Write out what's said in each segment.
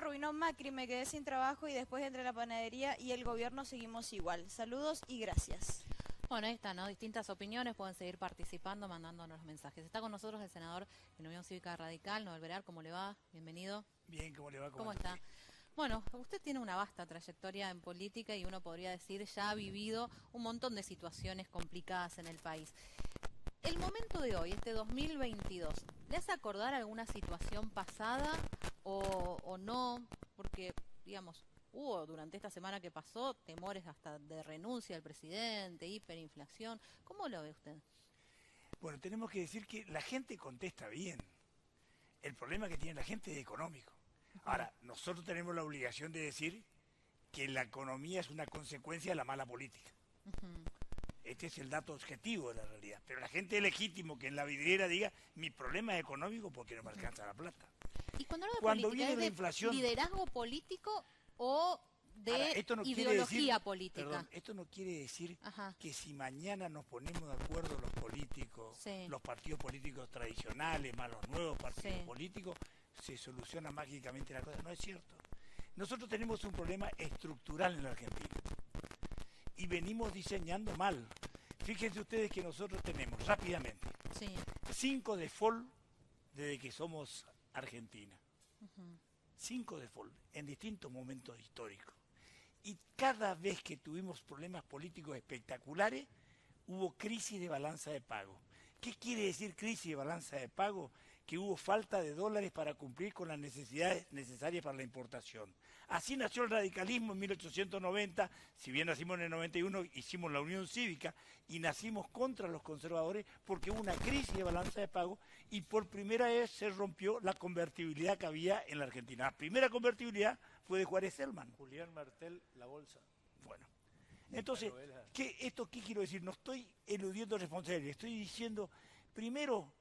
arruinó Macri, me quedé sin trabajo y después entré a la panadería y el gobierno seguimos igual. Saludos y gracias. Bueno, ahí está, ¿no? Distintas opiniones, pueden seguir participando, mandándonos mensajes. Está con nosotros el senador de la Unión Cívica Radical, Noel Berar. ¿Cómo le va? Bienvenido. Bien, ¿cómo le va? ¿Cómo está? Bueno, usted tiene una vasta trayectoria en política y uno podría decir ya ha vivido un montón de situaciones complicadas en el país. El momento de hoy, este 2022, ¿le hace acordar alguna situación pasada o no? Porque, digamos, hubo durante esta semana que pasó temores hasta de renuncia del presidente, hiperinflación. ¿Cómo lo ve usted? Bueno, tenemos que decir que la gente contesta bien. El problema que tiene la gente es económico. Ahora, nosotros tenemos la obligación de decir que la economía es una consecuencia de la mala política. Este es el dato objetivo de la realidad. Pero la gente es legítimo que en la vidriera diga, mi problema es económico porque no me alcanza la plata. Y cuando habla de Cuando política, viene ¿es la de inflación, liderazgo político o de ahora, esto no quiere ideología decir, política? Perdón, esto no quiere decir Ajá. que si mañana nos ponemos de acuerdo los políticos, Sí. los partidos políticos tradicionales, más los nuevos partidos Sí. políticos, se soluciona mágicamente la cosa. No es cierto. Nosotros tenemos un problema estructural en la Argentina y venimos diseñando mal. Fíjense ustedes que nosotros tenemos rápidamente Sí. 5 default desde que somos Argentina. 5 default en distintos momentos históricos. Y cada vez que tuvimos problemas políticos espectaculares, hubo crisis de balanza de pago. ¿Qué quiere decir crisis de balanza de pago? Que hubo falta de dólares para cumplir con las necesidades necesarias para la importación. Así nació el radicalismo en 1890, si bien nacimos en el 91, hicimos la Unión Cívica y nacimos contra los conservadores porque hubo una crisis de balanza de pago y por primera vez se rompió la convertibilidad que había en la Argentina. La primera convertibilidad fue de Juárez Selman. Julián Martel, La Bolsa. Bueno, entonces, ¿qué quiero decir? No estoy eludiendo responsabilidad, estoy diciendo, primero,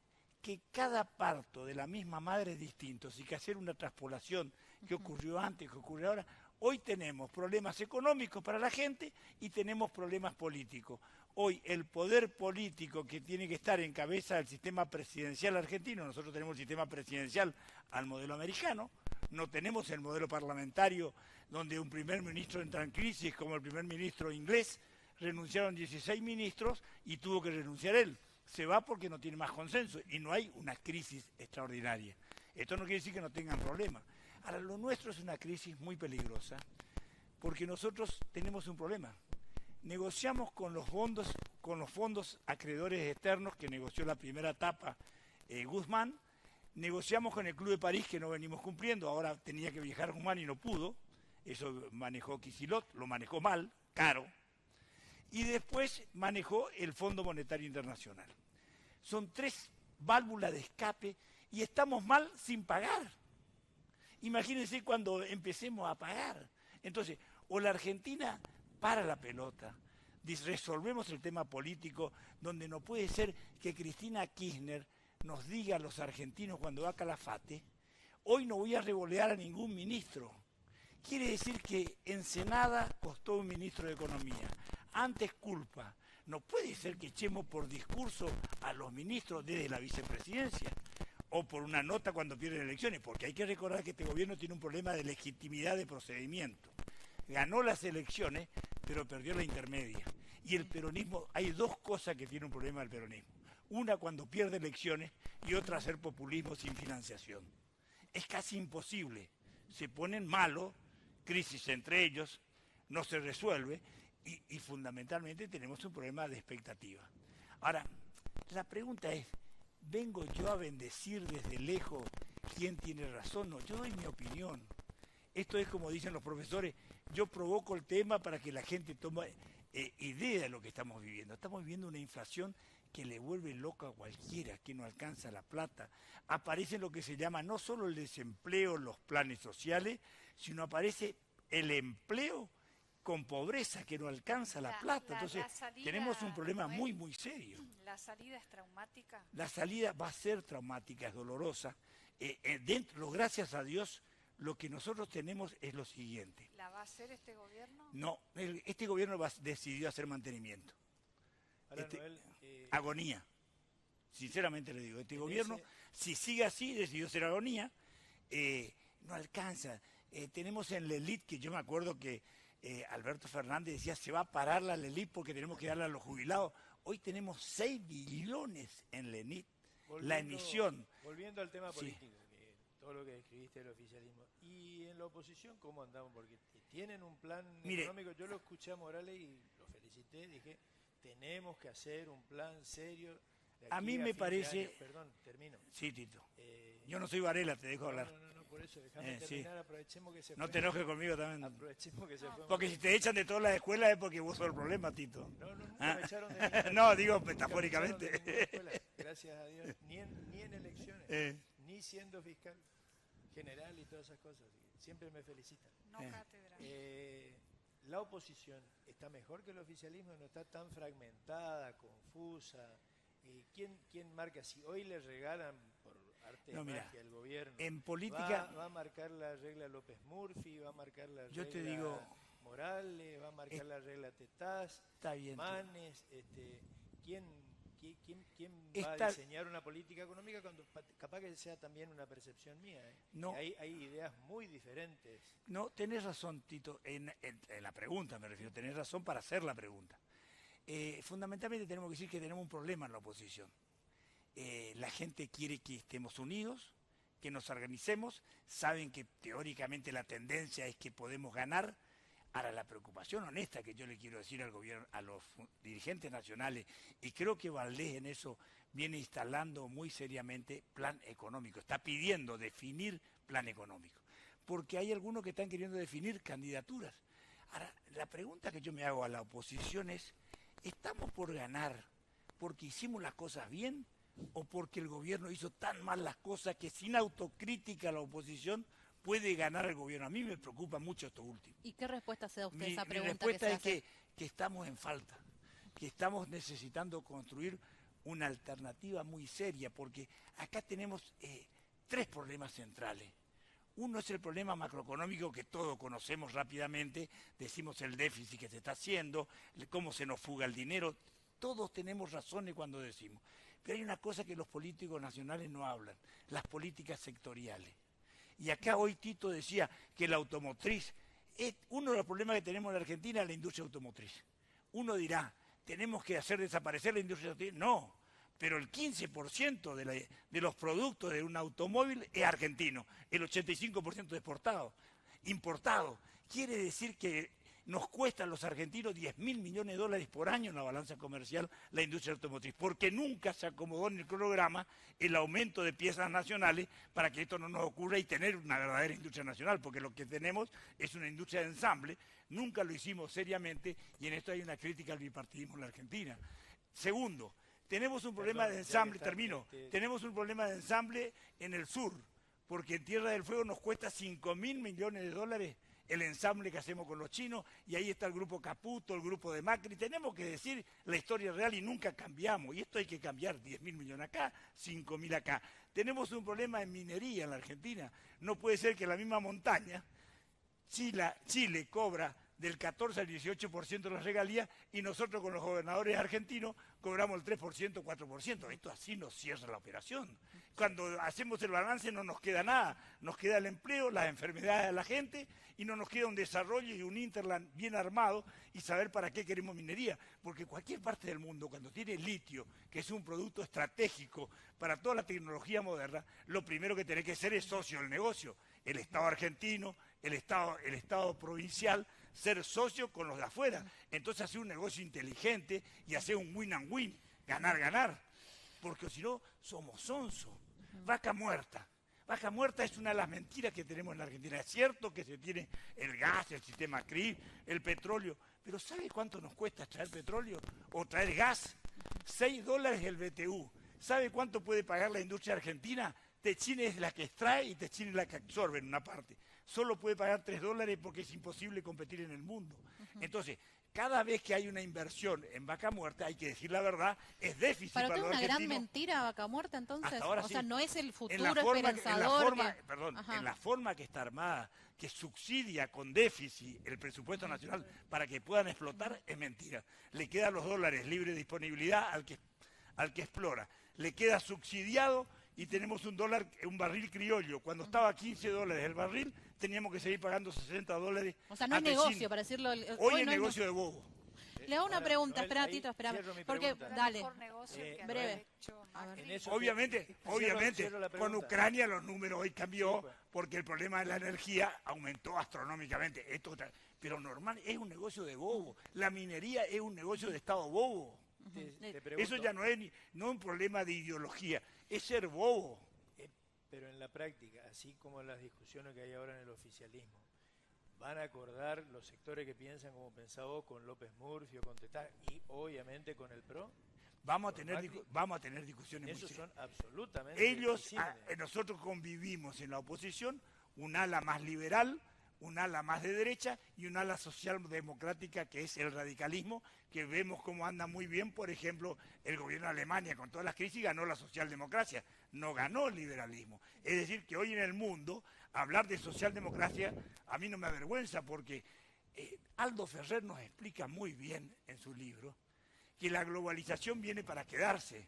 que cada parto de la misma madre es distinto, así que hacer una traspolación que ocurrió antes, que ocurrió ahora. Hoy tenemos problemas económicos para la gente y tenemos problemas políticos. Hoy el poder político que tiene que estar en cabeza del sistema presidencial argentino, nosotros tenemos el sistema presidencial al modelo americano, no tenemos el modelo parlamentario donde un primer ministro entra en crisis como el primer ministro inglés, renunciaron 16 ministros y tuvo que renunciar él. Se va porque no tiene más consenso y no hay una crisis extraordinaria. Esto no quiere decir que no tengan problemas. Ahora, lo nuestro es una crisis muy peligrosa porque nosotros tenemos un problema. Negociamos con los fondos acreedores externos que negoció la primera etapa Guzmán, negociamos con el Club de París que no venimos cumpliendo, ahora tenía que viajar Guzmán y no pudo, eso manejó Kicillof, lo manejó mal, caro. Y después manejó el Fondo Monetario Internacional. Son 3 válvulas de escape y estamos mal sin pagar. Imagínense cuando empecemos a pagar. Entonces, o la Argentina para la pelota, resolvemos el tema político, donde no puede ser que Cristina Kirchner nos diga a los argentinos cuando va a Calafate, hoy no voy a revolear a ningún ministro. Quiere decir que Ensenada costó un ministro de Economía. Antes culpa. No puede ser que echemos por discurso a los ministros desde la vicepresidencia o por una nota cuando pierden elecciones, porque hay que recordar que este gobierno tiene un problema de legitimidad de procedimiento. Ganó las elecciones, pero perdió la intermedia. Y el peronismo, hay 2 cosas que tiene un problema el peronismo. Una cuando pierde elecciones y otra hacer populismo sin financiación. Es casi imposible. Se ponen malos, crisis entre ellos, no se resuelve y fundamentalmente tenemos un problema de expectativa. Ahora, la pregunta es, ¿vengo yo a bendecir desde lejos quién tiene razón? No, yo doy mi opinión. Esto es como dicen los profesores, yo provoco el tema para que la gente tome idea de lo que estamos viviendo. Estamos viviendo una inflación que le vuelve loca a cualquiera, que no alcanza la plata. Aparece lo que se llama no solo el desempleo, los planes sociales, sino aparece el empleo con pobreza, que no alcanza la plata. Entonces, tenemos un problema muy, muy serio. ¿La salida es traumática? La salida va a ser traumática, es dolorosa. Gracias a Dios, lo que nosotros tenemos es lo siguiente. ¿La va a hacer este gobierno? No, este gobierno decidió hacer mantenimiento. Ahora, Noel, Agonía. Sinceramente le digo, este gobierno, si sigue así, decidió hacer agonía, no alcanza. tenemos en la elite, que yo me acuerdo que Alberto Fernández decía, se va a parar la elite porque tenemos que darle a los jubilados. Hoy tenemos 6 billones en la elite, la emisión. Volviendo al tema Sí. político, que todo lo que describiste del oficialismo. ¿Y en la oposición cómo andamos? Porque tienen un plan Mire, económico. Yo lo escuché a Morales y lo felicité. Dije, tenemos que hacer un plan serio. de A aquí mí me fin de parece- año. Perdón, termino. Sí, Tito. Yo no soy Varela, te dejo hablar. No, por eso, déjame Sí. terminar, aprovechemos que se No fue. te enojes conmigo también. Aprovechemos que se fue. Porque si te echan de todas las escuelas es porque vos sos el problema, Tito. No, nunca Ah. me echaron de ninguna No, escuela. digo Nunca me metafóricamente. echaron de ninguna escuela, gracias a Dios, ni en elecciones, ni siendo fiscal general y todas esas cosas. Siempre me felicitan. No cátedra. La oposición está mejor que el oficialismo, no está tan fragmentada, confusa. ¿Quién marca? Si hoy le regalan por arte de mira, magia el gobierno, en política- va a marcar la regla López Murphy, va a marcar la Yo regla te digo- Morales, va a marcar la regla Tetaz, Está bien. Manes, ¿quién va Está- a diseñar una política económica cuando capaz que sea también una percepción mía? No. Que hay ideas muy diferentes. No, tenés razón, Tito, en la pregunta me refiero, tenés razón para hacer la pregunta. Fundamentalmente tenemos que decir que tenemos un problema en la oposición. La gente quiere que estemos unidos, que nos organicemos, saben que teóricamente la tendencia es que podemos ganar. Ahora, la preocupación honesta que yo le quiero decir al gobierno, a los dirigentes nacionales, y creo que Valdés en eso viene instalando muy seriamente plan económico, está pidiendo definir plan económico, porque hay algunos que están queriendo definir candidaturas. Ahora, la pregunta que yo me hago a la oposición es, ¿estamos por ganar porque hicimos las cosas bien o porque el gobierno hizo tan mal las cosas que sin autocrítica la oposición puede ganar el gobierno? A mí me preocupa mucho esto último. ¿Y qué respuesta se da usted a Mi esa pregunta respuesta que se es hace? que estamos en falta, que estamos necesitando construir una alternativa muy seria, porque acá tenemos 3 problemas centrales. Uno es el problema macroeconómico que todos conocemos rápidamente, decimos el déficit que se está haciendo, cómo se nos fuga el dinero, todos tenemos razones cuando decimos. Pero hay una cosa que los políticos nacionales no hablan, las políticas sectoriales. Y acá hoy Tito decía que la automotriz, uno de los problemas que tenemos en Argentina es la industria automotriz. Uno dirá, ¿tenemos que hacer desaparecer la industria automotriz? No, pero el 15% de los productos de un automóvil es argentino, el 85% es importado. Quiere decir que nos cuesta a los argentinos $10.000 millones por año en la balanza comercial la industria automotriz, porque nunca se acomodó en el cronograma el aumento de piezas nacionales para que esto no nos ocurra y tener una verdadera industria nacional, porque lo que tenemos es una industria de ensamble, nunca lo hicimos seriamente y en esto hay una crítica al bipartidismo en la Argentina. Segundo, tenemos un problema Perdón, de ya que ensamble, está, termino, tenemos un problema de ensamble en el sur, porque en Tierra del Fuego nos cuesta $5.000 millones el ensamble que hacemos con los chinos, y ahí está el grupo Caputo, el grupo de Macri. Tenemos que decir la historia real y nunca cambiamos, y esto hay que cambiar, 10.000 millones acá, 5.000 acá. Tenemos un problema en minería en la Argentina, no puede ser que la misma montaña, Chile cobra del 14 al 18% de las regalías y nosotros con los gobernadores argentinos cobramos el 3%, 4%. Esto así nos cierra la operación. Cuando hacemos el balance no nos queda nada, nos queda el empleo, las enfermedades de la gente y no nos queda un desarrollo y un Interland bien armado y saber para qué queremos minería. Porque cualquier parte del mundo cuando tiene litio, que es un producto estratégico para toda la tecnología moderna, lo primero que tiene que ser es socio del negocio. El Estado argentino, el Estado provincial, ser socio con los de afuera. Entonces hacer un negocio inteligente y hacer un win and win, ganar, ganar. Porque si no, somos sonso. Vaca muerta. Vaca muerta es una de las mentiras que tenemos en la Argentina. Es cierto que se tiene el gas, el sistema CRI, el petróleo, pero ¿sabe cuánto nos cuesta traer petróleo o traer gas? $6 el BTU. ¿Sabe cuánto puede pagar la industria argentina? Techín es la que extrae y Techín es la que absorbe en una parte. Solo puede pagar $3 porque es imposible competir en el mundo. Entonces, cada vez que hay una inversión en vaca muerta, hay que decir la verdad, es déficit ¿Para para usted los es una argentinos. gran mentira Vaca Muerta entonces? Hasta ahora O sí. sea, no es el futuro En la forma esperanzador en la forma que está armada, que subsidia con déficit el presupuesto nacional para que puedan explotar, es mentira. Le quedan los dólares libre de disponibilidad al que explora. Le queda subsidiado y tenemos un barril criollo. Cuando estaba a $15 el barril, teníamos que seguir pagando $60. O sea, no es negocio, para decirlo. Hoy es negocio de bobo. Le hago una pregunta, Noel, espera, ahí Tito, espérame. cierro mi Porque, pregunta. dale. Mejor negocio que breve. haber hecho Macri. En eso Obviamente, cierro la con pregunta. Ucrania los números hoy cambió Sí, pues. porque el problema de la energía aumentó astronómicamente. Pero normal, es un negocio de bobo. La minería es un negocio de Estado bobo. Te pregunto, Eso ya no es un problema de ideología, es ser bobo. pero en la práctica, así como las discusiones que hay ahora en el oficialismo, ¿van a acordar los sectores que piensan como pensaba vos con López Murphy o con Tetá y obviamente con el PRO? Vamos a tener discusiones muy Esos serias. son absolutamente disímiles. Nosotros convivimos en la oposición, un ala más liberal, un ala más de derecha y un ala socialdemocrática que es el radicalismo, que vemos cómo anda muy bien, por ejemplo, el gobierno de Alemania con todas las crisis ganó la socialdemocracia, no ganó el liberalismo. Es decir, que hoy en el mundo hablar de socialdemocracia a mí no me avergüenza porque Aldo Ferrer nos explica muy bien en su libro que la globalización viene para quedarse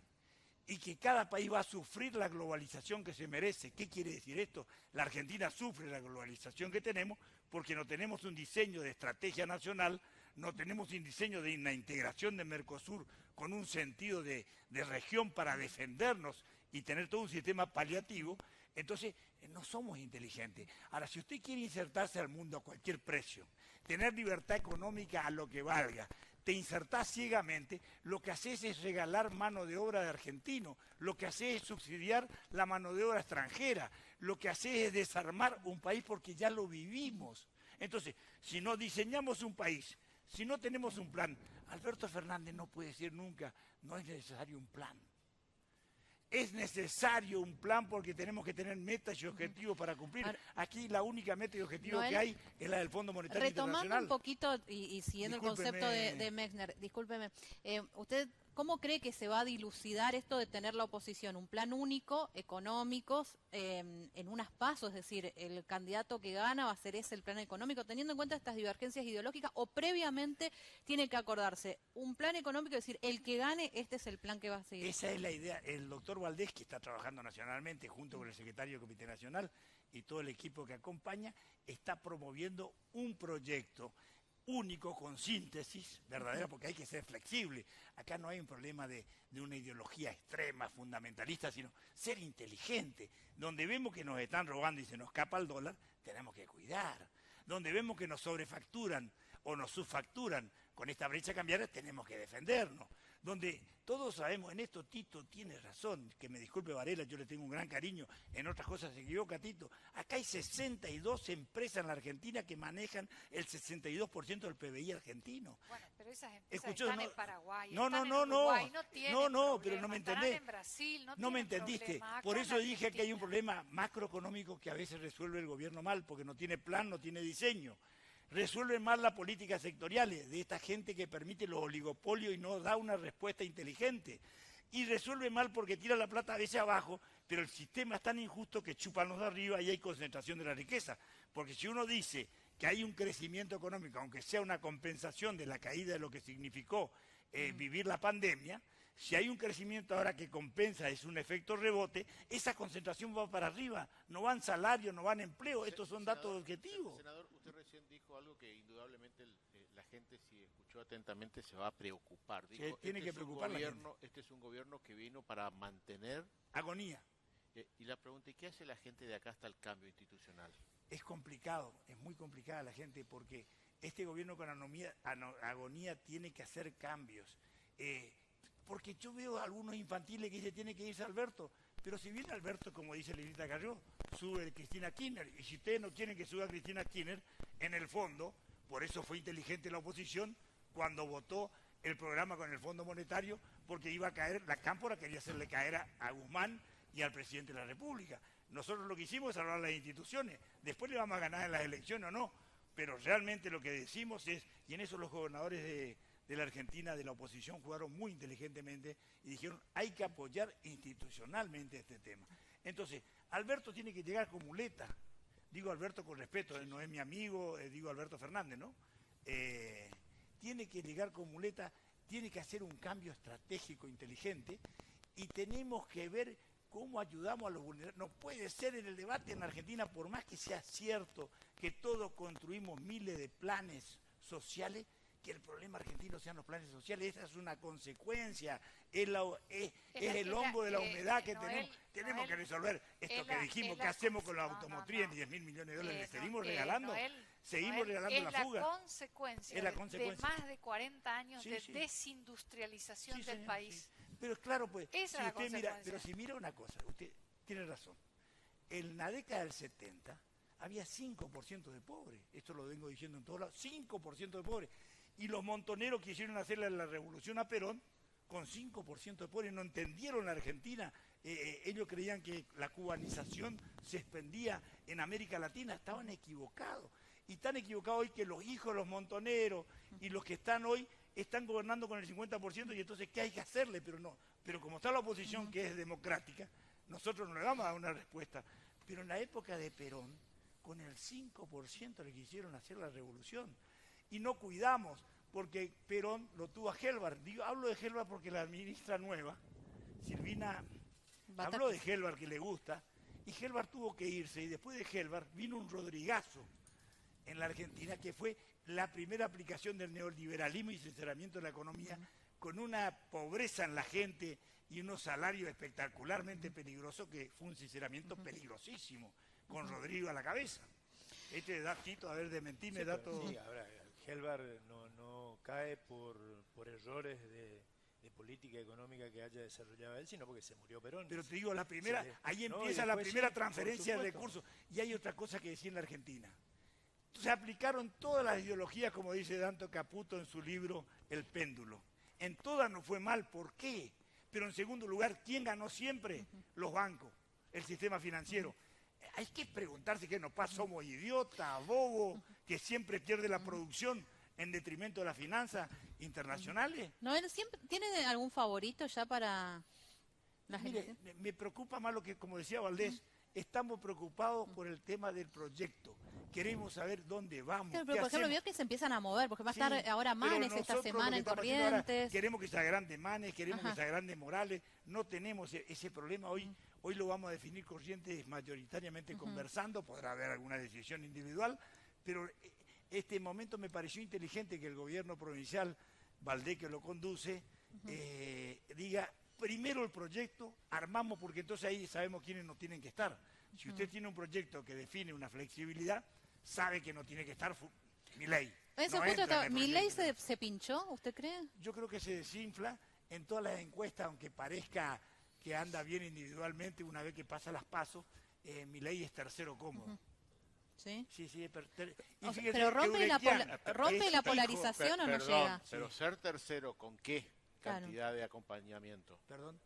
y que cada país va a sufrir la globalización que se merece. ¿Qué quiere decir esto? La Argentina sufre la globalización que tenemos porque no tenemos un diseño de estrategia nacional, no tenemos un diseño de una integración de Mercosur con un sentido de región para defendernos y tener todo un sistema paliativo. Entonces, no somos inteligentes. Ahora, si usted quiere insertarse al mundo a cualquier precio, tener libertad económica a lo que valga, te insertás ciegamente, lo que haces es regalar mano de obra de argentino, lo que haces es subsidiar la mano de obra extranjera, lo que haces es desarmar un país porque ya lo vivimos. Entonces, si no diseñamos un país, si no tenemos un plan, Alberto Fernández no puede decir nunca, no es necesario un plan. Es necesario un plan porque tenemos que tener metas y objetivos para cumplir. Aquí la única meta y objetivo Noel, que hay es la del Fondo Monetario retomando Internacional. un poquito y siguiendo el concepto de Mexner, discúlpeme, ¿usted cómo cree que se va a dilucidar esto de tener la oposición? Un plan único, económico, en unas pasos, es decir, el candidato que gana va a ser ese el plan económico, teniendo en cuenta estas divergencias ideológicas, o previamente tiene que acordarse un plan económico, es decir, el que gane, este es el plan que va a seguir. Esa es la idea. El doctor Valdés, que está trabajando nacionalmente junto con el secretario del Comité Nacional y todo el equipo que acompaña, está promoviendo un proyecto único con síntesis verdadera, porque hay que ser flexible. Acá no hay un problema de una ideología extrema, fundamentalista, sino ser inteligente. Donde vemos que nos están robando y se nos escapa el dólar, tenemos que cuidar. Donde vemos que nos sobrefacturan o nos subfacturan con esta brecha cambiaria, tenemos que defendernos. Donde todos sabemos, en esto Tito tiene razón, que me disculpe Varela, yo le tengo un gran cariño, en otras cosas se equivoca Tito. Acá hay 62 empresas en la Argentina que manejan el 62% del PBI argentino. Bueno, pero esas empresas están en Paraguay, no, están no, en Uruguay, no, no tienen no, problema, pero no me estarán entendés. en Brasil, No me tienen entendiste. problema. Acá Por en eso dije que hay un Argentina. problema macroeconómico que a veces resuelve el gobierno mal, porque no tiene plan, no tiene diseño. Resuelve mal las políticas sectoriales de esta gente que permite los oligopolios y no da una respuesta inteligente. Y resuelve mal porque tira la plata a veces abajo, pero el sistema es tan injusto que chupan los de arriba y hay concentración de la riqueza. Porque si uno dice que hay un crecimiento económico, aunque sea una compensación de la caída de lo que significó vivir la pandemia, si hay un crecimiento ahora que compensa, es un efecto rebote, esa concentración va para arriba, no va en salario, no va en empleo, estos son datos objetivos. Senador, usted recién dijo algo que indudablemente la gente, si escuchó atentamente, se va a preocupar. Dijo, tiene que preocupar la gente. Este es un gobierno que vino para mantener agonía. Y la pregunta, ¿y qué hace la gente de acá hasta el cambio institucional? Es complicado, es muy complicada la gente porque este gobierno con agonía tiene que hacer cambios. Porque yo veo a algunos infantiles que dicen tiene que irse Alberto, pero si viene Alberto, como dice Lilita Carrió, sube Cristina Kirchner, y si ustedes no quieren que suba Cristina Kirchner, en el fondo, por eso fue inteligente la oposición cuando votó el programa con el Fondo Monetario, porque iba a caer, la Cámpora quería hacerle caer a Guzmán y al presidente de la República. Nosotros lo que hicimos es salvar las instituciones, después le vamos a ganar en las elecciones o no, pero realmente lo que decimos es, y en eso los gobernadores de la Argentina, de la oposición, jugaron muy inteligentemente y dijeron, hay que apoyar institucionalmente este tema. Entonces, Alberto tiene que llegar con muleta. Digo Alberto con respeto, él no es mi amigo, digo Alberto Fernández, ¿no? Tiene que llegar con muleta, tiene que hacer un cambio estratégico inteligente y tenemos que ver ¿Cómo ayudamos a los vulnerables? No puede ser en el debate en Argentina, por más que sea cierto que todos construimos miles de planes sociales, que el problema argentino sean los planes sociales. Esa es una consecuencia, es el hongo de la humedad que tenemos que resolver. Esto que dijimos, ¿qué hacemos con la automotriz en 10.000 millones de dólares? ¿Le seguimos regalando? ¿Seguimos regalando la fuga? Es la consecuencia de más de 40 años de desindustrialización del país. Pero claro, pues, Esa si usted mira, pero si mira una cosa, usted tiene razón. En la década del 70 había 5% de pobres. Esto lo vengo diciendo en todos lados, 5% de pobres. Y los montoneros quisieron hacerle la revolución a Perón con 5% de pobres. No entendieron la Argentina. Ellos creían que la cubanización se expandía en América Latina. Estaban equivocados. Y tan equivocados hoy que los hijos de los montoneros y los que están hoy están gobernando con el 50% y entonces ¿qué hay que hacerle? Pero como está la oposición que es democrática, nosotros no le vamos a dar una respuesta. Pero en la época de Perón, con el 5% le quisieron hacer la revolución. Y no cuidamos, porque Perón lo tuvo a Helbar. Hablo de Helbar porque la ministra nueva, Silvina, habló de Helbar que le gusta, y Helbar tuvo que irse, y después de Helbar vino un Rodrigazo en la Argentina, que fue la primera aplicación del neoliberalismo y sinceramiento de la economía, con una pobreza en la gente y unos salarios espectacularmente peligrosos, que fue un sinceramiento peligrosísimo, con Rodrigo a la cabeza. Este datito, a ver, desmentime, dato... Sí, ahora, Helbar no cae por errores de política económica que haya desarrollado él, sino porque se murió Perón. Pero te digo, ahí empieza la primera transferencia de recursos. Y hay otra cosa que decía en la Argentina. Se aplicaron todas las ideologías, como dice Danto Caputo en su libro El péndulo. En todas no fue mal, ¿por qué? Pero en segundo lugar, ¿quién ganó siempre? Los bancos, el sistema financiero. Hay que preguntarse qué nos pasa, somos idiotas, bobos, que siempre pierde la producción en detrimento de las finanzas internacionales. ¿Tiene algún favorito ya para la gente? Mire, me preocupa más lo que, como decía Valdés, estamos preocupados por el tema del proyecto. Queremos saber dónde vamos. Claro, pero por ejemplo, veo que se empiezan a mover, porque va a estar ahora Manes esta semana en Corrientes. Queremos que se agrande Manes, queremos que se agrande Morales. No tenemos ese problema hoy. Hoy lo vamos a definir Corrientes mayoritariamente conversando. Podrá haber alguna decisión individual, pero este momento me pareció inteligente que el gobierno provincial, Valdés, que lo conduce, diga, primero el proyecto, armamos, porque entonces ahí sabemos quiénes no tienen que estar. Si usted tiene un proyecto que define una flexibilidad, sabe que no tiene que estar Milei. ¿Milei se pinchó, usted cree? Yo creo que se desinfla en todas las encuestas, aunque parezca que anda bien individualmente, una vez que pasa las pasos, Milei es tercero cómodo. ¿Sí? Sí. Pero rompe la polarización o no llega. Pero ser tercero, ¿con qué cantidad de acompañamiento? Perdón.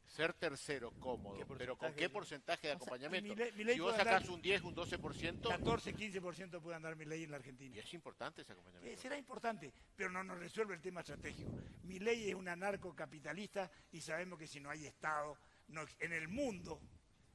Ser tercero cómodo, pero ¿con qué porcentaje de acompañamiento? Milei si vos sacás un 10, un 12%... 14, 15% puede andar Milei en la Argentina. Y es importante ese acompañamiento. Será importante, pero no nos resuelve el tema estratégico. Milei es un anarcocapitalista y sabemos que si no hay Estado, en el mundo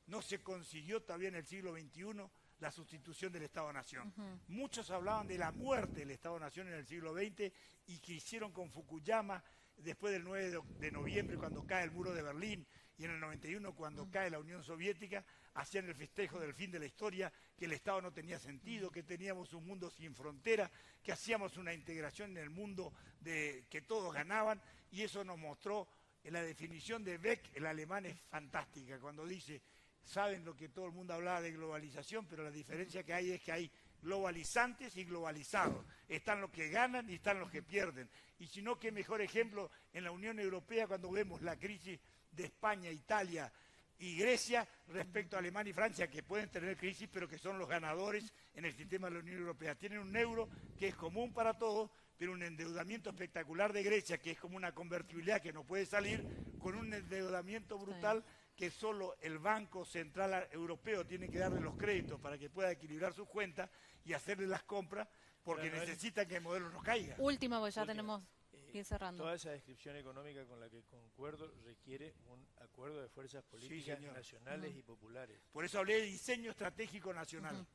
no se consiguió todavía en el siglo XXI la sustitución del Estado-Nación. Muchos hablaban de la muerte del Estado-Nación en el siglo XX y que hicieron con Fukuyama después del 9 de noviembre, cuando cae el muro de Berlín, y en el 91, cuando cae la Unión Soviética, hacían el festejo del fin de la historia, que el Estado no tenía sentido, que teníamos un mundo sin frontera, que hacíamos una integración en el mundo que todos ganaban, y eso nos mostró la definición de Beck, el alemán, es fantástica, cuando dice, saben lo que todo el mundo hablaba de globalización, pero la diferencia que hay es que hay globalizantes y globalizados. Están los que ganan y están los que pierden. Y si no, qué mejor ejemplo en la Unión Europea cuando vemos la crisis de España, Italia y Grecia respecto a Alemania y Francia, que pueden tener crisis, pero que son los ganadores en el sistema de la Unión Europea. Tienen un euro que es común para todos, pero un endeudamiento espectacular de Grecia, que es como una convertibilidad que no puede salir, con un endeudamiento brutal que solo el Banco Central Europeo tiene que darle los créditos para que pueda equilibrar sus cuentas y hacerle las compras, porque necesita que el modelo no caiga. Última, pues ya tenemos que ir cerrando. Toda esa descripción económica con la que concuerdo requiere un acuerdo de fuerzas políticas nacionales y populares. Por eso hablé de diseño estratégico nacional,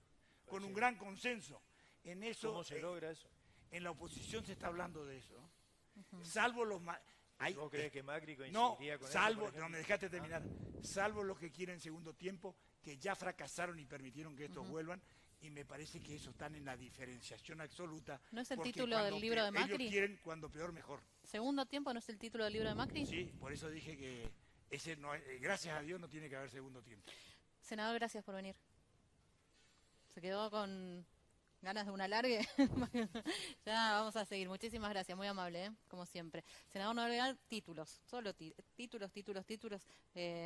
con un gran consenso. En eso, ¿cómo se logra eso? En la oposición se está hablando de eso, salvo ¿Vos crees que Macri coincidiría con eso? No, me dejaste terminar. Salvo los que quieren segundo tiempo, que ya fracasaron y permitieron que estos vuelvan, y me parece que eso están en la diferenciación absoluta. ¿No es el título del libro de Macri? Ellos quieren cuando peor, mejor. ¿Segundo tiempo no es el título del libro de Macri? Sí, por eso dije que ese no, gracias a Dios no tiene que haber segundo tiempo. Senador, gracias por venir. Se quedó con ganas de un alargue. Ya vamos a seguir. Muchísimas gracias, muy amable, como siempre. Senador Noriega, títulos, solo títulos.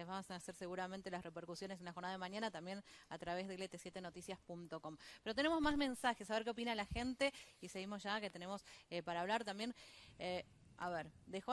Vamos a hacer seguramente las repercusiones en la jornada de mañana, también a través de lt7noticias.com. Pero tenemos más mensajes, a ver qué opina la gente, y seguimos ya, que tenemos para hablar también. A ver, dejó